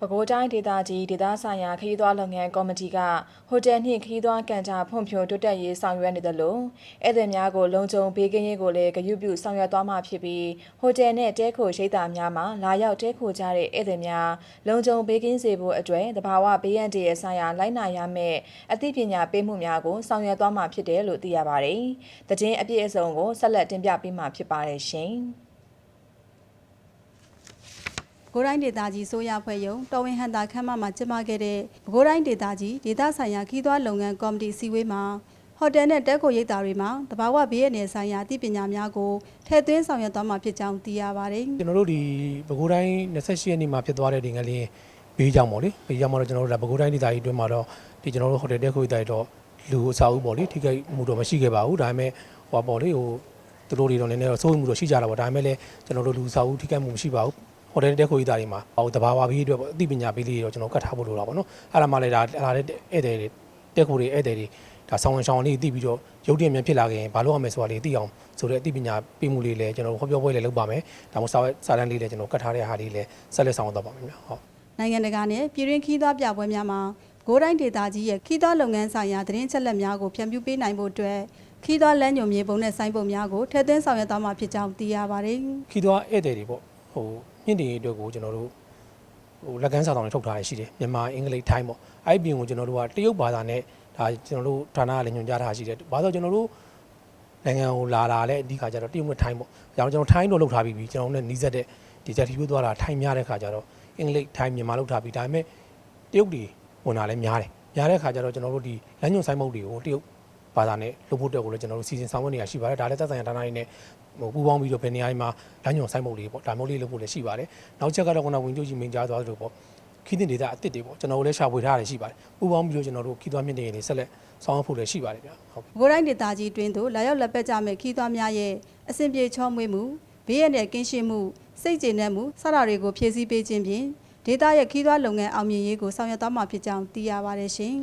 ပဲခူးတိုင်းဒေသကြီးဒေသဆိုင်ရာခရီးသွားလုပ်ငန်းကော်မတီကဟိုတယ်နှင့်ခရီးသွားကန်တာဖွံ့ဖြိုးတိုးတက်ရေးဆောင်ရွက်နေတယ်လို့ဧည့်သည်များကိုလုံခြုံဘေးကင်းရေးကိုလည်းဂရုပြုဆောင်ရွက်သွားမှာဖြစ်ပြီးဟိုတယ်နဲ့တဲခိုရိပ်သာများမှာလာရောက်တဲခိုကြတဲ့ဧည့်သည်များလုံခြုံဘေးကင်းစေဖို့အတွက်သဘာဝဘေးရန်တရဲ့ဆိုင်ရာလိုက်နာရမယ့်အသိပညာပေးမှုများကိုဆောင်ရွက်သွားမှာဖြစ်တယ်လို့သိရပါတယ်။သတင်းအပြည့်အစုံကိုဆက်လက်တင်ပြပေးမှာဖြစ်ပါတယ်ရှင်။ ပဲခူးတိုင်းဒေသကြီးဆိုရဖွဲ့ယုံတော်ဝင်ဟန်တာခမ်းမမှာကျင်းပခဲ့တဲ့ပဲခူးတိုင်းဒေသကြီးဒေသဆိုင်ရာခီးသွွားလုပ်ငန်းကော်မတီစည်းဝေးမှာဟိုတယ်နဲ့တဲခိုရိပ်သာတွေမှာတဘာဝဘေးရန်နယ်ဆိုင်ရာအသိပညာများကိုထည့်သွင်းဆောင်ရွက်သွားမှာဖြစ်ကြောင်းသိရပါတယ်ကျွန်တော်တို့ဒီပဲခူးတိုင်း28ရက်နေ့မှာဖြစ်သွားတဲ့ဒီငလင်းဘေးကြောင့်ပေါ့လေဘေးကြောင့်တော့ကျွန်တော်တို့ပဲခူးတိုင်းဒေသကြီးအတွင်းမှာတော့ဒီကျွန်တော်တို့ဟိုတယ်တဲခိုရိပ်သာတွေတော့လူအစာအုပ်ပေါ့လေထိခိုက်မှုတော့မရှိခဲ့ပါဘူးဒါပေမဲ့ဟိုပေါ့လေဟိုသူတို့တွေတော့နည်းနည်းတော့စိုးရိမ်မှုတော့ရှိကြတာပေါ့ဒါပေမဲ့လည်းကျွန်တော်တို့လူအစာအုပ်ထိခိုက်မှုမရှိပါဘူးဟိုတယ်တဲခိုရိပ်သာတွေမှာဟိုတဘာဝဘေးအတွက်ပေါ့အသိပညာပေးလေးတွေတော့ကျွန်တော်ကတ်ထားဖို့လိုတာပေါ့နော်အဲ့ဒါမှလည်းဒါတဲ့ဧည့်သည်တွေတဲခိုတွေဧည့်သည်တွေဒါဆောင်းဝင်ရှောင်းလေးသိပြီးတော့ရုပ်တရက်မြန်ဖြစ်လာခင်ဘာလို့ရမယ်ဆိုတာလေးသိအောင်ဆိုတဲ့အသိပညာပေးမှုလေးလည်းကျွန်တော်ဟောပြောပွဲလေးလုပ်ပါမယ်ဒါမှမဟုတ်စာတန်းလေးလည်းကျွန်တော်ကတ်ထားတဲ့ဟာလေးလည်းဆက်လက်ဆောင်သွားပါမယ်ဗျဟုတ်နိုင်ငံတကာနဲ့ပြည်တွင်းခီးသွွားပြပွဲများမှာပဲခူးတိုင်းဒေသကြီးရဲ့ခီးသွွားလုပ်ငန်းဆိုင်ရာသတင်းချက်လက်များကိုဖြန့်ဖြူးပေးနိုင်ဖို့အတွက်ခီးသွွားလမ်းညွှန်မြေပုံနဲ့ဆိုင်းပုံများကိုထည့်သွင်းဆောင်ရွက်သွားမှာဖြစ်ကြောင်းသိရပါတယ်ခီးသွွားဧည့်သည်တွေပေါ့ဟိုမြင့်တင်ရေးအတွက်ကိုကျွန်တော်တို့ဟိုလက်ကမ်းစာဆောင်တွေထုတ်ထားရရှိတယ်မြန်မာအင်္ဂလိပ်ထိုင်းပေါ့အဲ့ဒီပြင်ကိုကျွန်တော်တို့ကတရုတ်ဘာသာနဲ့ဒါကျွန်တော်တို့ဌာနကလည်းညွှန်ကြားထားရှိတယ်ဘာလို့ကျွန်တော်တို့နိုင်ငံကိုလာလဲအဓိကကျတော့တရုတ်နဲ့ထိုင်းပေါ့ကျွန်တော်ထိုင်းတော့လုပ်ထားပြီးကျွန်တော်တို့နဲ့နီးစပ်တဲ့ဒီချက်တီးပြသွားတာထိုင်းများတဲ့ခါကျတော့အင်္ဂလိပ်ထိုင်းမြန်မာလုပ်ထားပြီးဒါပေမဲ့တရုတ်တွေဝင်လာလဲများတယ်များတဲ့ခါကျတော့ကျွန်တော်တို့ဒီလမ်းညွှန်ဆိုင်မုတ်တွေကိုတရုတ်ဘာသာနဲ့လုပ်ဖို့အတွက်ကိုလည်းကျွန်တော်တို့စီစဉ်ဆောင်ရွက်နေရရှိပါတယ်ဒါလည်းသက်ဆိုင်ရာဌာနတွေနဲ့ဟိုပူးပေါင်းပြီးတော့ဘယ်နေရာမှာလမ်းညွှန်ဆိုင်မုတ်တွေပေါ့ဒါမျိုးလေးလုပ်ဖို့လည်းရှိပါတယ်နောက်ချက်ကတော့ခုနဝင်ကျုပ်ကြီးမင်းကြားသွားသလိုပေါ့ခီးတင်ဒေတာအစ်စ်တွေပေါ့ကျွန်တော်တို့လည်းရှာဖွေထားရတယ်ရှိပါတယ်ပူးပေါင်းပြီးတော့ကျွန်တော်တို့ခီးသွွားမြင့်တင်ရေးတွေဆက်လက်ဆောင်ရွက်ဖို့လည်းရှိပါတယ်ဗျဟုတ်ပဲခူးတိုင်းဒေသကြီးတွင်သို့လာရောက်လက်ပတ်ကြမဲ့ခီးသွွားများရဲ့အစဉ်ပြေချောမွေ့မှုဘေးရန်တဲ့ကင်းရှင်းမှုစိတ်ကျေနပ်မှုစတာတွေကိုဖြည့်ဆည်းပေးခြင်းဖြင့်ဒေသရဲ့ခီးသွွားလုပ်ငန်းအောင်မြင်ရေးကိုဆောင်ရွက်သွားမှာဖြစ်ကြောင်းသိရပါတယ်ရှင်